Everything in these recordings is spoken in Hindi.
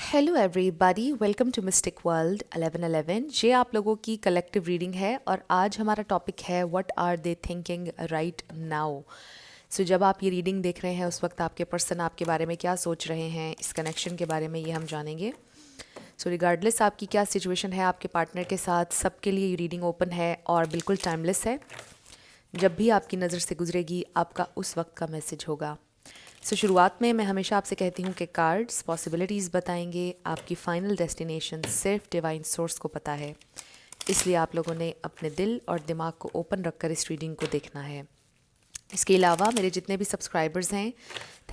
Hello everybody, welcome to mystic world 1111। ये आप लोगों की कलेक्टिव रीडिंग है और आज हमारा टॉपिक है what are they thinking right now. So जब आप ये रीडिंग देख रहे हैं उस वक्त आपके पर्सन आपके बारे में क्या सोच रहे हैं, इस कनेक्शन के बारे में ये हम जानेंगे। सो रिगार्डलेस आपकी क्या सिचुएशन है आपके पार्टनर के साथ, सबके लिए ये रीडिंग ओपन है और बिल्कुल टाइमलेस है। जब भी आपकी नज़र से गुजरेगी आपका उस वक्त का मैसेज होगा। शुरुआत में मैं हमेशा आपसे कहती हूँ कि कार्ड्स पॉसिबिलिटीज़ बताएंगे, आपकी फ़ाइनल डेस्टिनेशन सिर्फ डिवाइन सोर्स को पता है। इसलिए आप लोगों ने अपने दिल और दिमाग को ओपन रखकर इस रीडिंग को देखना है। इसके अलावा मेरे जितने भी सब्सक्राइबर्स हैं,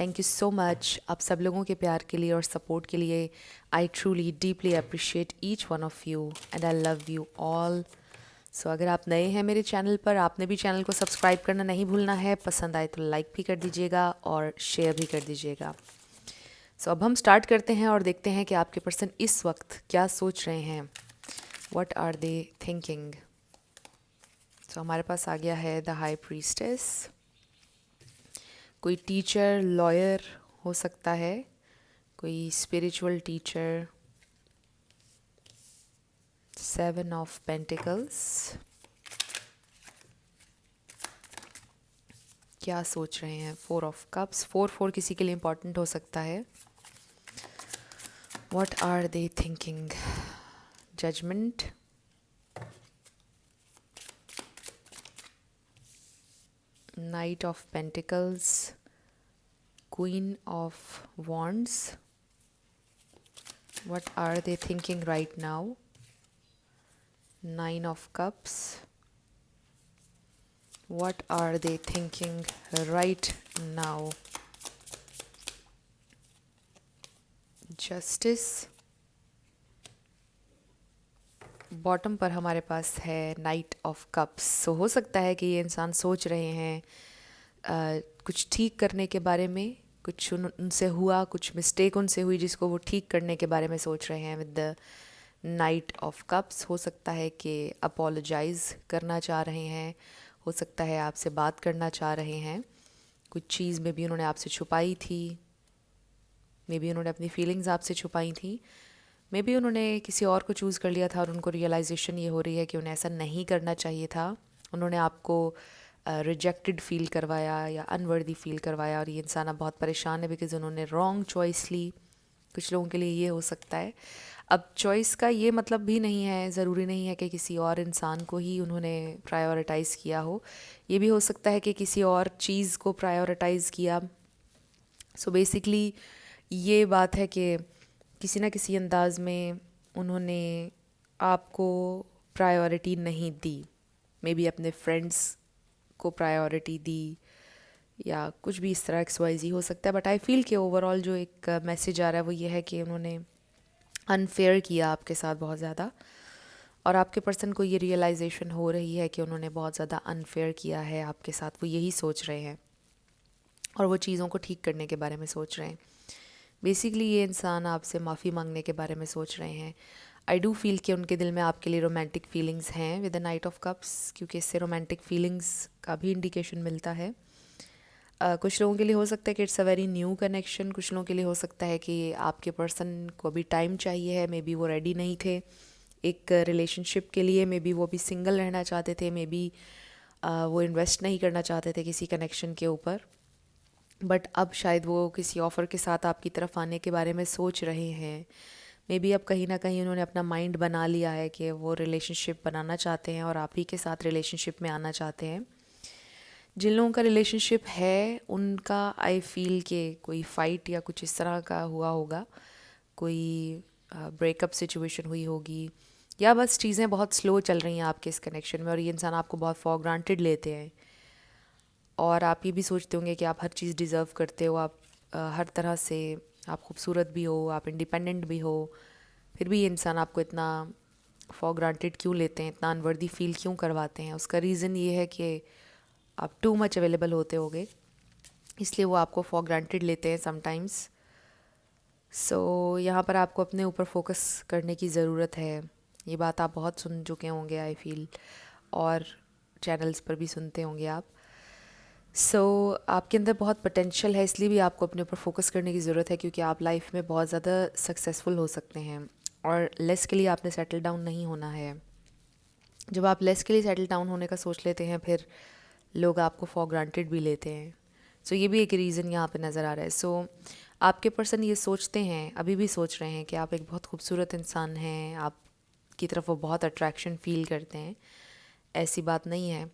थैंक यू सो मच आप सब लोगों के प्यार के लिए और सपोर्ट के लिए। I truly deeply appreciate each one of you and I love you all. अगर आप नए हैं मेरे चैनल पर, आपने भी चैनल को सब्सक्राइब करना नहीं भूलना है। पसंद आए तो लाइक भी कर दीजिएगा और शेयर भी कर दीजिएगा। अब हम स्टार्ट करते हैं और देखते हैं कि आपके पर्सन इस वक्त क्या सोच रहे हैं। What are they thinking. हमारे पास आ गया है द हाई प्रीस्टेस। कोई टीचर लॉयर हो सकता है, कोई स्पिरिचुअल टीचर। 7 of pentacles. क्या सोच रहे हैं। 4 ऑफ कप्स। 4 किसी के लिए इंपॉर्टेंट हो सकता है। What are they thinking. Judgement. Knight of pentacles. Queen of wands. What are they thinking right now. 9 of cups. What are they thinking right now? Justice. Bottom पर हमारे पास है नाइट ऑफ कप्स। हो सकता है कि ये इंसान सोच रहे हैं कुछ ठीक करने के बारे में, कुछ उनसे हुआ, कुछ मिस्टेक उनसे हुई जिसको वो ठीक करने के बारे में सोच रहे हैं। With the night of cups हो सकता है कि अपोलोजाइज़ करना चाह रहे हैं, हो सकता है आपसे बात करना चाह रहे हैं। कुछ चीज़ में भी उन्होंने आपसे छुपाई थी, मे बी उन्होंने अपनी फीलिंग्स आपसे छुपाई थी, मे बी उन्होंने किसी और को चूज़ कर लिया था और उनको रियलाइजेशन ये हो रही है कि उन्हें ऐसा नहीं करना चाहिए था। उन्होंने आपको रिजेक्टेड फील करवाया या अनवर्दी फील करवाया और ये इंसान अब बहुत परेशान है बिकॉज़ उन्होंने रॉन्ग चॉइस ली। कुछ लोगों के लिए ये हो सकता है। अब चॉइस का ये मतलब भी नहीं है, ज़रूरी नहीं है कि किसी और इंसान को ही उन्होंने प्रायोरिटाइज़ किया हो। ये भी हो सकता है कि किसी और चीज़ को प्रायोरिटाइज़ किया। बेसिकली ये बात है कि किसी न किसी अंदाज में उन्होंने आपको प्रायोरिटी नहीं दी। मे बी अपने फ्रेंड्स को प्रायोरिटी दी या कुछ भी इस तरह XYZ हो सकता है। बट आई फील कि ओवरऑल जो एक मैसेज आ रहा है वो ये है कि उन्होंने अनफेयर किया आपके साथ बहुत ज़्यादा, और आपके पर्सन को ये रियलाइजेशन हो रही है कि उन्होंने बहुत ज़्यादा अनफेयर किया है आपके साथ। वो यही सोच रहे हैं और वो चीज़ों को ठीक करने के बारे में सोच रहे हैं। बेसिकली ये इंसान आपसे माफ़ी मांगने के बारे में सोच रहे हैं। आई डू फील कि उनके दिल में आपके लिए रोमांटिक फीलिंग्स हैं with the night of cups, क्योंकि इससे रोमांटिक फीलिंग्स का भी इंडिकेशन मिलता है। कुछ लोगों के लिए हो सकता है कि it's a very new connection. कुछ लोगों के लिए हो सकता है कि आपके पर्सन को अभी टाइम चाहिए है, मे बी वो रेडी नहीं थे एक रिलेशनशिप के लिए, मे बी वो भी सिंगल रहना चाहते थे, मे बी वो इन्वेस्ट नहीं करना चाहते थे किसी कनेक्शन के ऊपर। बट अब शायद वो किसी ऑफ़र के साथ आपकी तरफ आने के बारे में सोच रहे हैं। मे बी अब कहीं ना कहीं उन्होंने अपना माइंड बना लिया है कि वो रिलेशनशिप बनाना चाहते हैं और आप ही के साथ रिलेशनशिप में आना चाहते हैं। जिन लोगों का रिलेशनशिप है उनका आई फील कि कोई फ़ाइट या कुछ इस तरह का हुआ होगा, कोई ब्रेकअप सिचुएशन हुई होगी, या बस चीज़ें बहुत स्लो चल रही हैं आपके इस कनेक्शन में और ये इंसान आपको बहुत फॉर ग्रांटेड लेते हैं। और आप ये भी सोचते होंगे कि आप हर चीज़ डिज़र्व करते हो, आप हर तरह से आप खूबसूरत भी हो, आप इंडिपेंडेंट भी हो, फिर भी ये इंसान आपको इतना फॉर ग्रांटेड क्यों लेते हैं, इतना अनवर्दी फील क्यों करवाते हैं। उसका रीज़न ये है कि आप टू मच अवेलेबल होते होगे, इसलिए वो आपको फॉर ग्रांटेड लेते हैं समटाइम्स। यहाँ पर आपको अपने ऊपर फोकस करने की ज़रूरत है। ये बात आप बहुत सुन चुके होंगे आई फील, और चैनल्स पर भी सुनते होंगे आप। आपके अंदर बहुत पोटेंशियल है, इसलिए भी आपको अपने ऊपर फोकस करने की ज़रूरत है, क्योंकि आप लाइफ में बहुत ज़्यादा सक्सेसफुल हो सकते हैं और लेस के लिए आपने सेटल डाउन नहीं होना है। जब आप लेस के लिए सेटल डाउन होने का सोच लेते हैं, फिर लोग आपको फॉर ग्रांटेड भी लेते हैं। ये भी एक रीज़न यहाँ पे नज़र आ रहा है। आपके पर्सन ये सोचते हैं, अभी भी सोच रहे हैं कि आप एक बहुत खूबसूरत इंसान हैं, आपकी तरफ वो बहुत अट्रैक्शन फ़ील करते हैं। ऐसी बात नहीं है।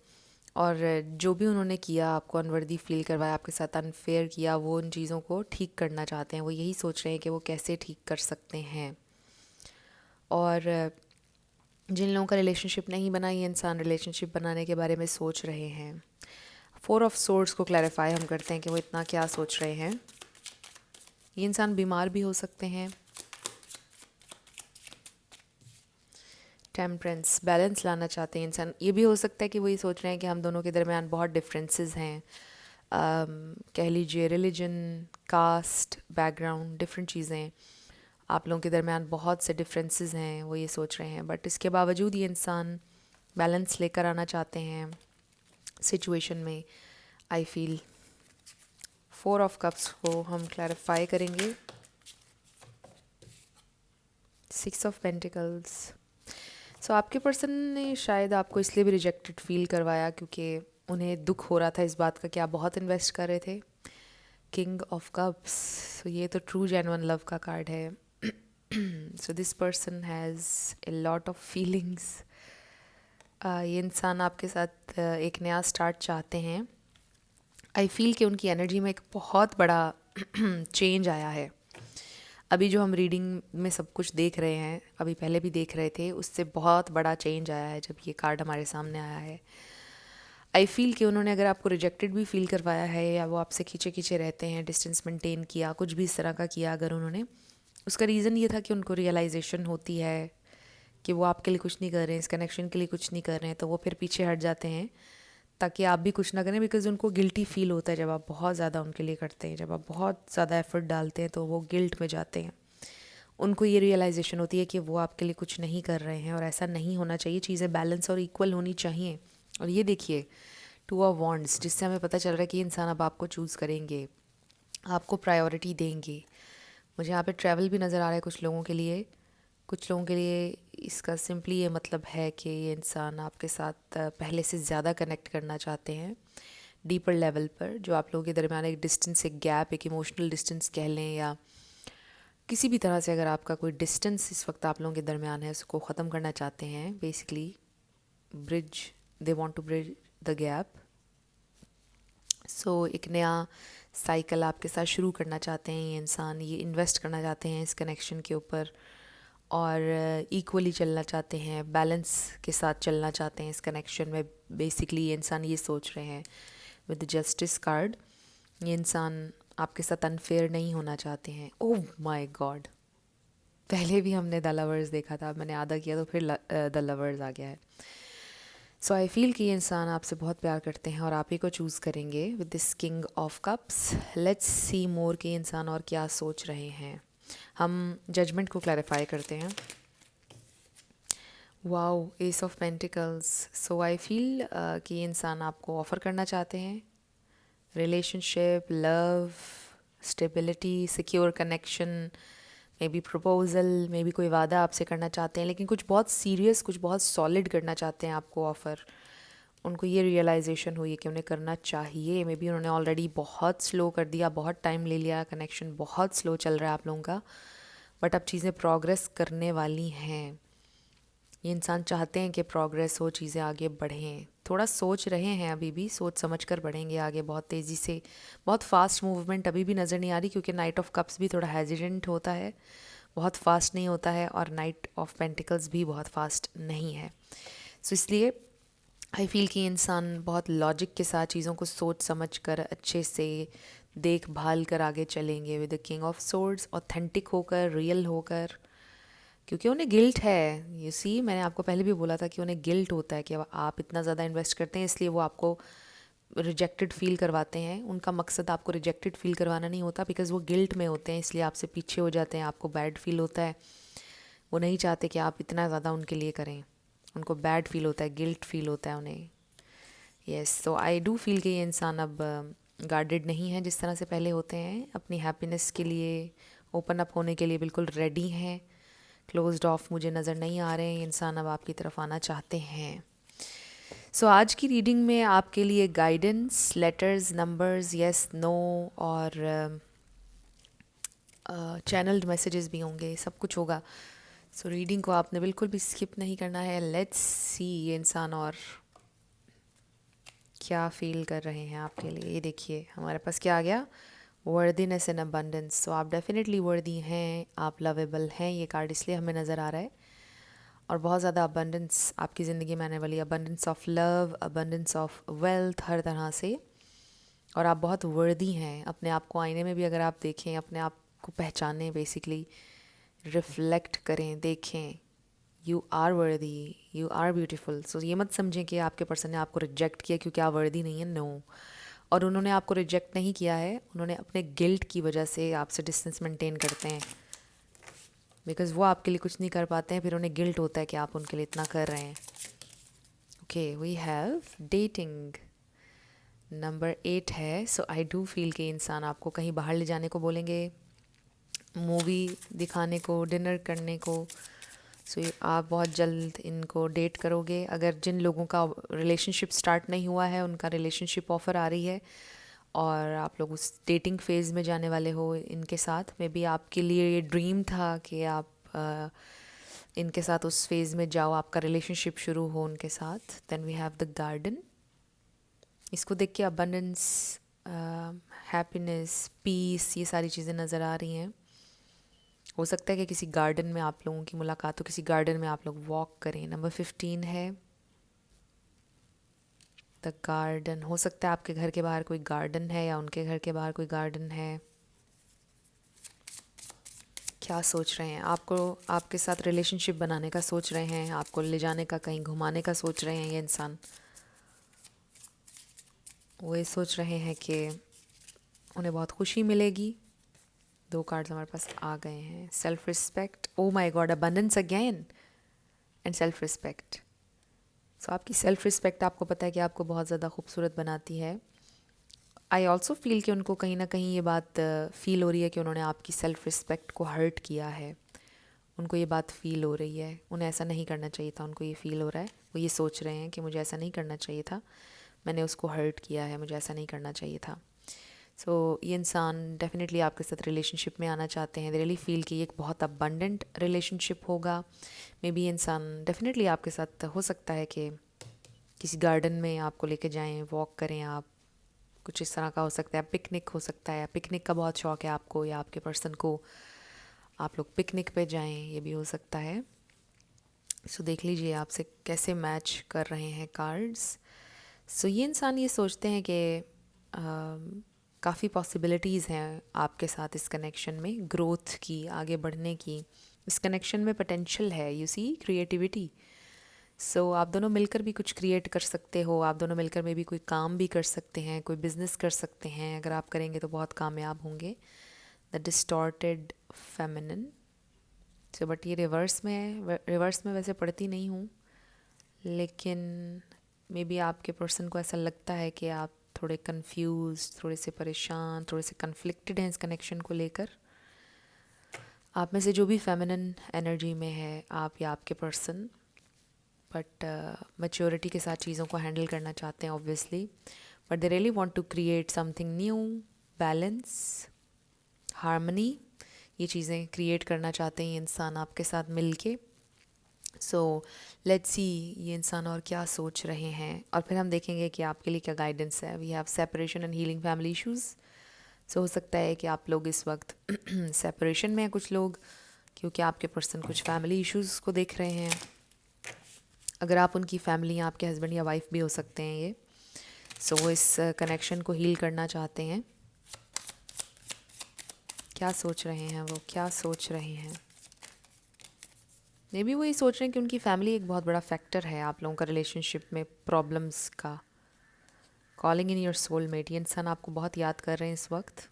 और जो भी उन्होंने किया, आपको अनवर्दी फ़ील करवाया, आपके साथ अनफेयर किया, वो उन चीज़ों को ठीक करना चाहते हैं। वो यही सोच रहे हैं कि वो कैसे ठीक कर सकते हैं। और जिन लोगों का रिलेशनशिप नहीं बना, ये इंसान रिलेशनशिप बनाने के बारे में सोच रहे हैं। 4 ऑफ सोर्ड्स को क्लैरिफाई हम करते हैं कि वो इतना क्या सोच रहे हैं। ये इंसान बीमार भी हो सकते हैं। टेम्परेंस, बैलेंस लाना चाहते हैं इंसान। ये भी हो सकता है कि वो ये सोच रहे हैं कि हम दोनों के दरमियान बहुत डिफरेंसेस हैं। कह लीजिए रिलीजन, कास्ट, बैकग्राउंड, डिफरेंट चीज़ें, आप लोगों के दरमियान बहुत से डिफरेंसेस हैं, वो ये सोच रहे हैं। बट इसके बावजूद ये इंसान बैलेंस लेकर आना चाहते हैं सिचुएशन में। आई फील 4 ऑफ कप्स को हम क्लैरिफाई करेंगे। 6 ऑफ पेंटिकल्स। आपके पर्सन ने शायद आपको इसलिए भी रिजेक्टेड फील करवाया क्योंकि उन्हें दुख हो रहा था इस बात का कि आप बहुत इन्वेस्ट कर रहे थे। किंग ऑफ कप्स, ये तो ट्रू जेन्युइन लव का कार्ड है। This person has a lot of feelings. ये इंसान आपके साथ एक नया स्टार्ट चाहते हैं। आई फील कि उनकी एनर्जी में एक बहुत बड़ा चेंज आया है। अभी जो हम रीडिंग में सब कुछ देख रहे हैं, अभी पहले भी देख रहे थे, उससे बहुत बड़ा चेंज आया है जब ये कार्ड हमारे सामने आया है। आई फील कि उन्होंने अगर आपको रिजेक्टेड भी फील करवाया है, या वो आपसे खींचे खींचे रहते हैं, डिस्टेंस मेंटेन किया, कुछ भी इस तरह का किया अगर उन्होंने, उसका रीज़न ये था कि उनको रियलाइजेशन होती है कि वो आपके लिए कुछ नहीं कर रहे हैं, इस कनेक्शन के लिए कुछ नहीं कर रहे हैं, तो वो फिर पीछे हट जाते हैं ताकि आप भी कुछ ना करें। बिकॉज़ उनको गिल्टी फील होता है जब आप बहुत ज़्यादा उनके लिए करते हैं, जब आप बहुत ज़्यादा एफर्ट डालते हैं तो वो गिल्ट में जाते हैं। उनको ये रियलाइजेशन होती है कि वो आपके लिए कुछ नहीं कर रहे हैं और ऐसा नहीं होना चाहिए। चीज़ें बैलेंस और इक्वल होनी चाहिए। और ये देखिए 2 ऑफ वॉन्ड्स, जिससे हमें पता चल रहा है कि इंसान अब आपको चूज़ करेंगे, आपको प्रायोरिटी देंगे। मुझे यहाँ पे ट्रैवल भी नज़र आ रहा है कुछ लोगों के लिए। कुछ लोगों के लिए इसका सिंपली ये मतलब है कि ये इंसान आपके साथ पहले से ज़्यादा कनेक्ट करना चाहते हैं डीपर लेवल पर। जो आप लोगों के दरमियान एक डिस्टेंस, एक गैप, एक इमोशनल डिस्टेंस कह लें, या किसी भी तरह से अगर आपका कोई डिस्टेंस इस वक्त आप लोगों के दरमियान है, उसको ख़त्म करना चाहते हैं। Basically bridge, they want to bridge the gap. एक नया साइकिल आपके साथ शुरू करना चाहते हैं ये इंसान। ये इन्वेस्ट करना चाहते हैं इस कनेक्शन के ऊपर और इक्वली चलना चाहते हैं, बैलेंस के साथ चलना चाहते हैं इस कनेक्शन में। बेसिकली ये इंसान ये सोच रहे हैं विद द जस्टिस कार्ड। ये इंसान आपके साथ अनफेयर नहीं होना चाहते हैं। ओह माय गॉड, पहले भी हमने द लवर्स देखा था, मैंने आधा किया तो फिर द लवर्स आ गया है। आई फील कि ये इंसान आपसे बहुत प्यार करते हैं और आप ही को चूज़ करेंगे with this king of cups. Let's see more कि इंसान और क्या सोच रहे हैं। हम जजमेंट को क्लैरिफाई करते हैं। Wow, S of pentacles. I feel कि ये इंसान आपको ऑफ़र करना चाहते हैं relationship, love, stability, secure connection, may be proposal, may be कोई वादा आपसे करना चाहते हैं, लेकिन कुछ बहुत सीरियस, कुछ बहुत सॉलिड करना चाहते हैं आपको ऑफ़र। उनको ये रियलाइजेशन हुई है कि उन्हें करना चाहिए। मे बी उन्होंने ऑलरेडी बहुत स्लो कर दिया, बहुत टाइम ले लिया, कनेक्शन बहुत स्लो चल रहा है आप लोगों का, बट अब चीज़ें प्रोग्रेस करने वाली हैं। ये इंसान चाहते हैं कि प्रोग्रेस हो, चीज़ें आगे बढ़ें। थोड़ा सोच रहे हैं, अभी भी सोच समझ कर बढ़ेंगे आगे बहुत तेज़ी से। बहुत फास्ट मूवमेंट अभी भी नज़र नहीं आ रही, क्योंकि नाइट ऑफ कप्स भी थोड़ा हेजिडेंट होता है, बहुत फास्ट नहीं होता है, और नाइट ऑफ पेंटिकल्स भी बहुत फास्ट नहीं है। इसलिए आई फील कि इंसान बहुत लॉजिक के साथ चीज़ों को सोच समझ कर, अच्छे से देखभाल कर आगे चलेंगे with the king of swords, authentic होकर, रियल होकर, क्योंकि उन्हें गिल्ट है। यू सी, मैंने आपको पहले भी बोला था कि उन्हें गिल्ट होता है कि आप इतना ज़्यादा इन्वेस्ट करते हैं, इसलिए वो आपको रिजेक्टेड फील करवाते हैं। उनका मकसद आपको रिजेक्टेड फील करवाना नहीं होता, बिकॉज़ वो गिल्ट में होते हैं, इसलिए आपसे पीछे हो जाते हैं, आपको बैड फील होता है। वो नहीं चाहते कि आप इतना ज़्यादा उनके लिए करें, उनको बैड फील होता है, गिल्ट फील होता है उन्हें। यस, तो आई डू फील कि ये इंसान अब गार्डेड नहीं है जिस तरह से पहले होते हैं। अपनी हैप्पीनेस के लिए, ओपन अप होने के लिए बिल्कुल रेडी हैं। क्लोज्ड ऑफ मुझे नज़र नहीं आ रहे हैं। ये इंसान अब आपकी तरफ आना चाहते हैं। सो आज की रीडिंग में आपके लिए guidance, letters, numbers, yes, no और चैनल्ड मैसेजेस भी होंगे, सब कुछ होगा। सो रीडिंग को आपने बिल्कुल भी स्किप नहीं करना है। लेट्स सी ये इंसान और क्या फील कर रहे हैं आपके लिए। ये देखिए हमारे पास क्या आ गया, वर्दीनेस एंड अबंडेंस। सो आप डेफिनेटली वर्दी हैं, आप लवेबल हैं। ये कार्ड इसलिए हमें नज़र आ रहा है। और बहुत ज़्यादा अबंडेंस आपकी ज़िंदगी में आने वाली, abundance of love, abundance of wealth, हर तरह से। और आप बहुत वर्दी हैं। अपने आप को आईने में भी अगर आप देखें, अपने आप को पहचानें, बेसिकली रिफ्लेक्ट करें, देखें, you are worthy, you are beautiful. So ये मत समझें कि आपके पर्सन ने आपको रिजेक्ट किया क्योंकि आप वर्दी नहीं है, नो। और उन्होंने आपको रिजेक्ट नहीं किया है, उन्होंने अपने गिल्ट की वजह से आपसे डिस्टेंस मेंटेन करते हैं। बिकॉज वो आपके लिए कुछ नहीं कर पाते हैं, फिर उन्हें गिल्ट होता है कि आप उनके लिए इतना कर रहे हैं। Okay, we have dating, number 8 है। सो आई डू फील कि इंसान आपको कहीं बाहर ले जाने को बोलेंगे, मूवी दिखाने को, डिनर करने को। सो आप बहुत जल्द इनको डेट करोगे। अगर जिन लोगों का रिलेशनशिप स्टार्ट नहीं हुआ है, उनका रिलेशनशिप ऑफ़र आ रही है और आप लोग उस डेटिंग फेज़ में जाने वाले हो इनके साथ। मे बी आपके लिए ये ड्रीम था कि आप इनके साथ उस फेज़ में जाओ, आपका रिलेशनशिप शुरू हो उनके साथ। Then we have the garden. इसको देख के अबंडेंस, हैप्पीनेस, पीस, ये सारी चीज़ें नज़र आ रही हैं। हो सकता है कि किसी गार्डन में आप लोगों की मुलाकात हो, किसी गार्डन में आप लोग वॉक करें। नंबर 15 है द गार्डन। हो सकता है आपके घर के बाहर कोई गार्डन है या उनके घर के बाहर कोई गार्डन है। क्या सोच रहे हैं? आपको आपके साथ रिलेशनशिप बनाने का सोच रहे हैं, आपको ले जाने का, कहीं घुमाने का सोच रहे हैं ये इंसान। वो ये सोच रहे हैं कि उन्हें बहुत खुशी मिलेगी। 2 कार्ड्स हमारे पास आ गए हैं। Self respect, oh my god, abundance again and self respect. So आपकी सेल्फ रिस्पेक्ट, आपको पता है कि आपको बहुत ज़्यादा खूबसूरत बनाती है। आई ऑल्सो फील कि उनको कहीं ना कहीं ये बात फील हो रही है कि उन्होंने आपकी सेल्फ रिस्पेक्ट को हर्ट किया है। उनको ये बात फील हो रही है, उन्हें ऐसा नहीं करना चाहिए था, उनको ये फील हो रहा है। वो ये सोच रहे हैं कि मुझे ऐसा नहीं करना चाहिए था, मैंने उसको हर्ट किया है, मुझे ऐसा नहीं करना चाहिए था। सो ये इंसान डेफिनेटली आपके साथ रिलेशनशिप में आना चाहते हैं। दे रियली फील कि ये एक बहुत अबंडेंट रिलेशनशिप होगा। मे बी ये इंसान डेफिनेटली आपके साथ, हो सकता है कि किसी गार्डन में आपको लेके जाएं, वॉक करें आप, कुछ इस तरह का हो सकता है। पिकनिक हो सकता है, पिकनिक का बहुत शौक है आपको या आपके पर्सन को, आप लोग पिकनिक पे जाएं, ये भी हो सकता है। सो देख लीजिए आपसे कैसे मैच कर रहे हैं कार्ड्स। सो ये इंसान ये सोचते हैं कि काफ़ी पॉसिबिलिटीज़ हैं आपके साथ इस कनेक्शन में, ग्रोथ की, आगे बढ़ने की। इस कनेक्शन में पोटेंशियल है, यू सी, क्रिएटिविटी। सो आप दोनों मिलकर भी कुछ क्रिएट कर सकते हो, आप दोनों मिलकर में भी कोई काम भी कर सकते हैं, कोई बिजनेस कर सकते हैं। अगर आप करेंगे तो बहुत कामयाब होंगे। The distorted feminine. So but ये रिवर्स में है, रिवर्स में वैसे पढ़ती नहीं हूँ, लेकिन मे बी आपके पर्सन को ऐसा लगता है कि आप थोड़े कंफ्यूज, थोड़े से परेशान, थोड़े से कन्फ्लिक्टेड हैं इस कनेक्शन को लेकर। आप में से जो भी फेमिनिन एनर्जी में है, आप या आपके पर्सन, बट मैच्योरिटी के साथ चीज़ों को हैंडल करना चाहते हैं obviously. But they really want to create something new, balance, harmony. ये चीज़ें क्रिएट करना चाहते हैं ये इंसान आपके साथ मिलके। सो लेट्स सी ये इंसान और क्या सोच रहे हैं, और फिर हम देखेंगे कि आपके लिए क्या गाइडेंस है। We have separation and healing family issues. So हो सकता है कि आप लोग इस वक्त सेपरेशन में हैं कुछ लोग, क्योंकि आपके पर्सन कुछ फैमिली इश्यूज़ को देख रहे हैं। अगर आप उनकी फैमिली हैं, आपके हस्बैंड या वाइफ भी हो सकते हैं ये। सो वो इस कनेक्शन को हील करना चाहते हैं। क्या सोच रहे हैं वो, क्या सोच रहे हैं? मे बी वो ये सोच रहे हैं कि उनकी फैमिली एक बहुत बड़ा फैक्टर है आप लोगों का रिलेशनशिप में, प्रॉब्लम्स का। कॉलिंग इन योर सोलमेट, ये इंसान आपको बहुत याद कर रहे हैं इस वक्त,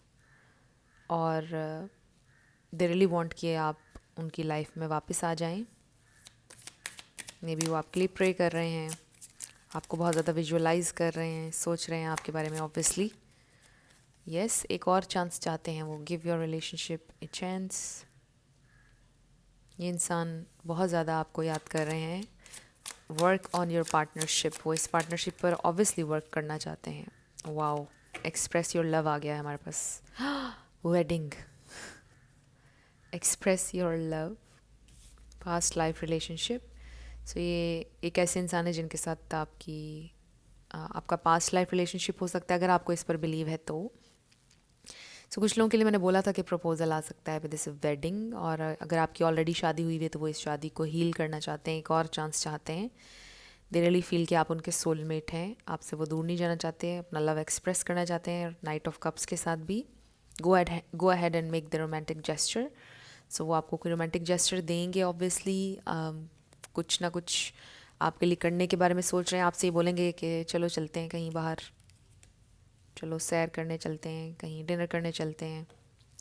और दे रियली वांट कि आप उनकी लाइफ में वापस आ जाएं। मे बी वो आपके लिए प्रे कर रहे हैं। आपको बहुत ज़्यादा विजुअलाइज कर रहे हैं, सोच रहे हैं आपके बारे में ऑब्वियसली। यस, एक और चांस चाहते हैं वो। Give your relationship a chance. ये इंसान बहुत ज़्यादा आपको याद कर रहे हैं। वर्क ऑन योर पार्टनरशिप, वो इस पार्टनरशिप पर ऑब्वियसली वर्क करना चाहते हैं। वाओ, एक्सप्रेस योर लव आ गया है हमारे पास। Wedding, express your love, past life relationship. So ये एक ऐसे इंसान है जिनके साथ आपका पास्ट लाइफ रिलेशनशिप हो सकता है, अगर आपको इस पर बिलीव है तो। सो कुछ लोगों के लिए मैंने बोला था कि प्रपोजल आ सकता है विद दिस वेडिंग, और अगर आपकी ऑलरेडी शादी हुई है तो वो इस शादी को हील करना चाहते हैं, एक और चांस चाहते हैं। दे रियली फील कि आप उनके सोलमेट हैं, आपसे वो दूर नहीं जाना चाहते हैं, अपना लव एक्सप्रेस करना चाहते हैं। नाइट ऑफ कप्स के साथ भी go ahead and make the romantic gesture. So वो आपको कोई रोमांटिक जेस्चर देंगे ऑब्वियसली। कुछ ना कुछ आपके लिए करने के बारे में सोच रहे हैं, आपसे ये बोलेंगे कि चलो चलते हैं कहीं बाहर, चलो सैर करने चलते हैं, कहीं डिनर करने चलते हैं।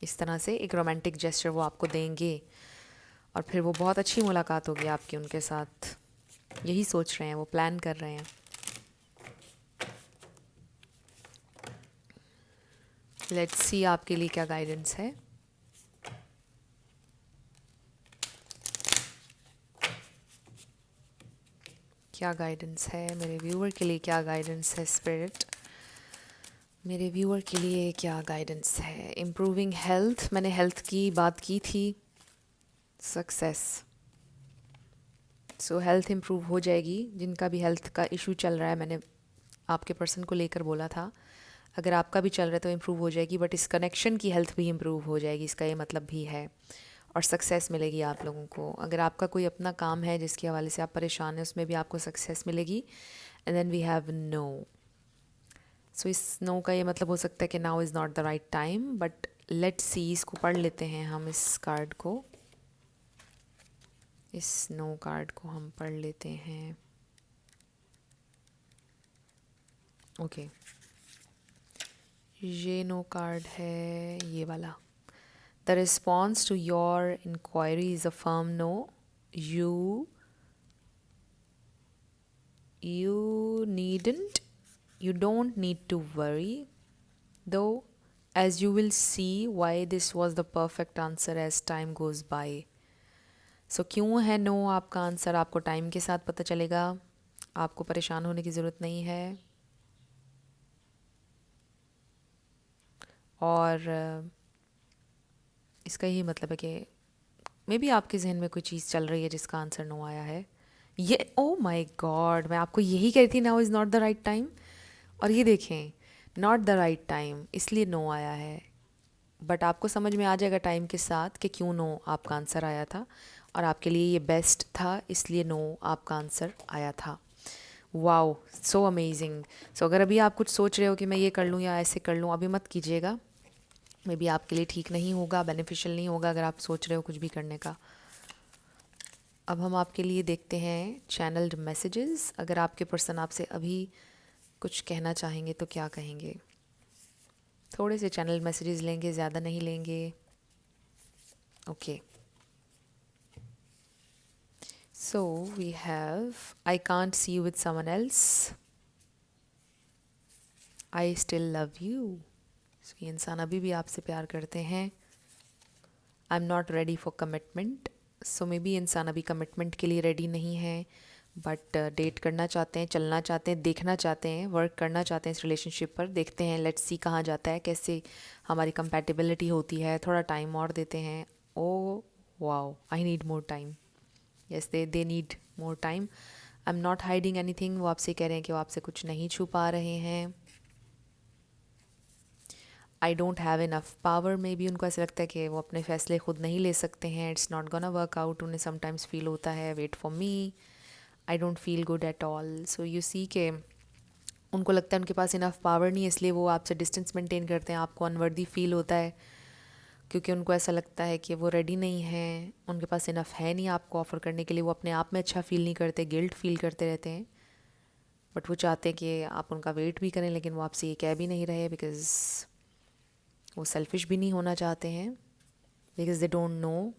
इस तरह से एक रोमांटिक जेस्चर वो आपको देंगे, और फिर वो बहुत अच्छी मुलाकात होगी आपकी उनके साथ। यही सोच रहे हैं वो, प्लान कर रहे हैं। लेट्स सी आपके लिए क्या गाइडेंस है। क्या गाइडेंस है मेरे व्यूअर के लिए, क्या गाइडेंस है स्पिरिट मेरे व्यूअर के लिए, क्या गाइडेंस है। इम्प्रूविंग हेल्थ, मैंने हेल्थ की बात की थी। सक्सेस, सो हेल्थ इम्प्रूव हो जाएगी। जिनका भी हेल्थ का इशू चल रहा है, मैंने आपके पर्सन को लेकर बोला था, अगर आपका भी चल रहा है तो इम्प्रूव हो जाएगी, बट इस कनेक्शन की हेल्थ भी इम्प्रूव हो जाएगी, इसका ये मतलब भी है। और सक्सेस मिलेगी आप लोगों को। अगर आपका कोई अपना काम है जिसके हवाले से आप परेशान हैं, उसमें भी आपको सक्सेस मिलेगी। And then we have no. So इस नो का ये मतलब हो सकता है कि now is not the right time, but let's see, इसको पढ़ लेते हैं हम, इस कार्ड को, इस नो कार्ड को हम पढ़ लेते हैं। ओके, ये नो कार्ड है, ये वाला। The response to your inquiry is a firm no. You needn't, you don't need to worry, though, as you will see why this was the perfect answer as time goes by. So क्यों है नो आपका आंसर, आपको टाइम के साथ पता चलेगा। आपको परेशान होने की ज़रूरत नहीं है। और इसका यही मतलब है कि मे बी आपके जहन में कोई चीज़ चल रही है जिसका आंसर नो आया है। ये ओ माय गॉड, मैं आपको यही कह रही थी, now is not the right time. और ये देखें, नॉट द राइट टाइम, इसलिए नो आया है। बट आपको समझ में आ जाएगा टाइम के साथ कि क्यों नो आपका आंसर आया था, और आपके लिए ये बेस्ट था, इसलिए नो आपका आंसर आया था। Wow, so amazing. सो अगर अभी आप कुछ सोच रहे हो कि मैं ये कर लूँ या ऐसे कर लूँ, अभी मत कीजिएगा। मे बी आपके लिए ठीक नहीं होगा, बेनिफिशियल नहीं होगा अगर आप सोच रहे हो कुछ भी करने का। अब हम आपके लिए देखते हैं चैनल्ड मैसेजेस। अगर आपके पर्सन आपसे अभी कुछ कहना चाहेंगे तो क्या कहेंगे। थोड़े से चैनल मैसेजेस लेंगे, ज़्यादा नहीं लेंगे। Okay, so we have, I can't see you with someone else, I still love you. ये इंसान अभी भी आपसे प्यार करते हैं। I am not ready for commitment. So maybe इंसान अभी कमिटमेंट के लिए रेडी नहीं है, बट डेट करना चाहते हैं, चलना चाहते हैं, देखना चाहते हैं, वर्क करना चाहते हैं इस रिलेशनशिप पर। देखते हैं, लेट्स सी कहाँ जाता है, कैसे हमारी कंपैटिबिलिटी होती है। थोड़ा टाइम और देते हैं। Oh wow, I need more time. Yes, they need more time. I am not hiding anything. वो आपसे कह रहे हैं कि वो आपसे कुछ नहीं छुपा रहे हैं। I don't have enough power, में भी उनको ऐसा लगता है कि वो अपने फैसले खुद नहीं ले सकते हैं। It's not gonna work out. उन्हें समटाइम्स फील होता है, wait for me, I don't feel good at all. So you see के उनको लगता है उनके पास इनफ पावर नहीं है, इसलिए वो आपसे डिस्टेंस मेंटेन करते हैं। आपको अनवर्दी फील होता है क्योंकि उनको ऐसा लगता है कि वो रेडी नहीं है, उनके पास इनफ है नहीं आपको ऑफ़र करने के लिए। वो अपने आप में अच्छा फील नहीं करते, गिल्ट फील करते रहते हैं। बट वो चाहते हैं कि आप उनका वेट भी करें, लेकिन वो आपसे ये कह भी नहीं रहे, बिकॉज़ वो सेल्फिश भी नहीं होना चाहते हैं, बिकॉज़ दे डोंट नो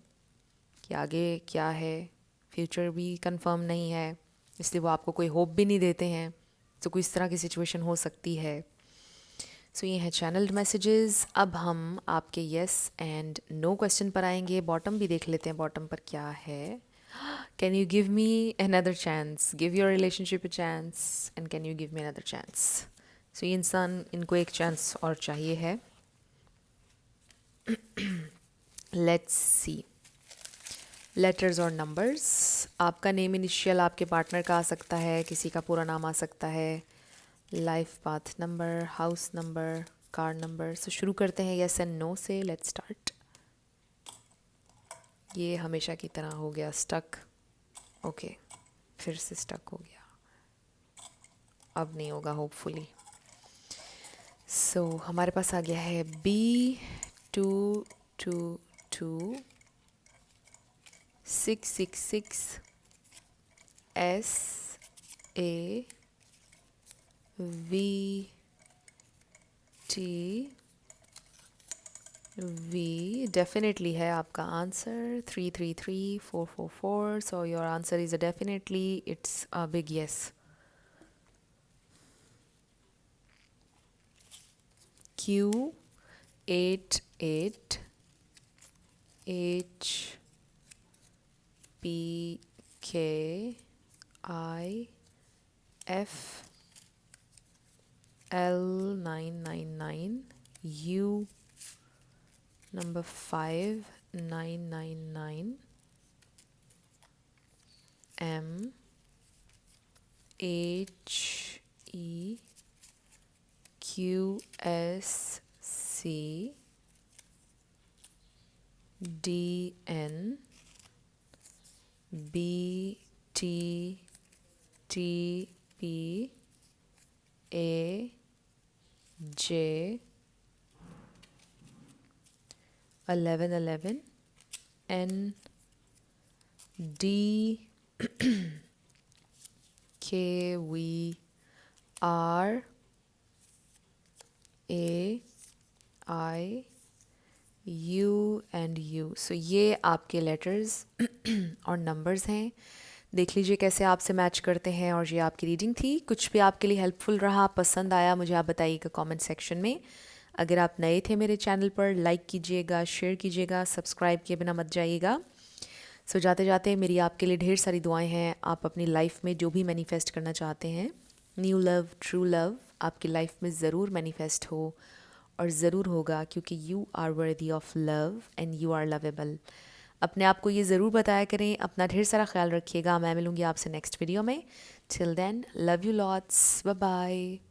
कि आगे क्या है। फ्यूचर भी कंफर्म नहीं है, इसलिए वो आपको कोई होप भी नहीं देते हैं। तो कोई इस तरह की सिचुएशन हो सकती है। सो ये हैं चैनल्ड मैसेजेस। अब हम आपके येस एंड नो क्वेश्चन पर आएंगे। बॉटम भी देख लेते हैं, बॉटम पर क्या है। Can you give me another chance, give your relationship a chance, and can you give me another chance. So ये इंसान, इनको एक चांस और चाहिए है। लेट्स सी, लेटर्स और नंबर्स। आपका नेम इनिशियल आपके पार्टनर का आ सकता है, किसी का पूरा नाम आ सकता है। Life path number, house number, car number. So शुरू करते हैं येस एंड नो से। Let's start. ये हमेशा की तरह हो गया स्टक। ओके, फिर से स्टक हो गया। अब नहीं होगा होपफुली। सो हमारे पास आ गया है B222SAVV। डेफिनेटली है आपका answer 333444। So your answer is a definitely, it's a big yes. HPKIFL999U number 5999 MHEQSCDNBTTPAJ 1111 NDKVRAIU and you. So ये आपके लेटर्स और नंबर्स हैं। देख लीजिए कैसे आपसे मैच करते हैं। और ये आपकी रीडिंग थी। कुछ भी आपके लिए हेल्पफुल रहा, पसंद आया, मुझे आप बताइएगा कमेंट सेक्शन में। अगर आप नए थे मेरे चैनल पर, लाइक कीजिएगा, शेयर कीजिएगा, सब्सक्राइब किए बिना मत जाइएगा। सो जाते जाते मेरी आपके लिए ढेर सारी दुआएं हैं। आप अपनी लाइफ में जो भी मैनिफेस्ट करना चाहते हैं, न्यू लव, ट्रू लव, आपकी लाइफ में ज़रूर मैनिफेस्ट हो। और ज़रूर होगा, क्योंकि you are worthy of love and you are lovable. अपने आप को ये ज़रूर बताया करें। अपना ढेर सारा ख्याल रखिएगा। मैं मिलूँगी आपसे नेक्स्ट वीडियो में। Till then, love you lots, bye bye.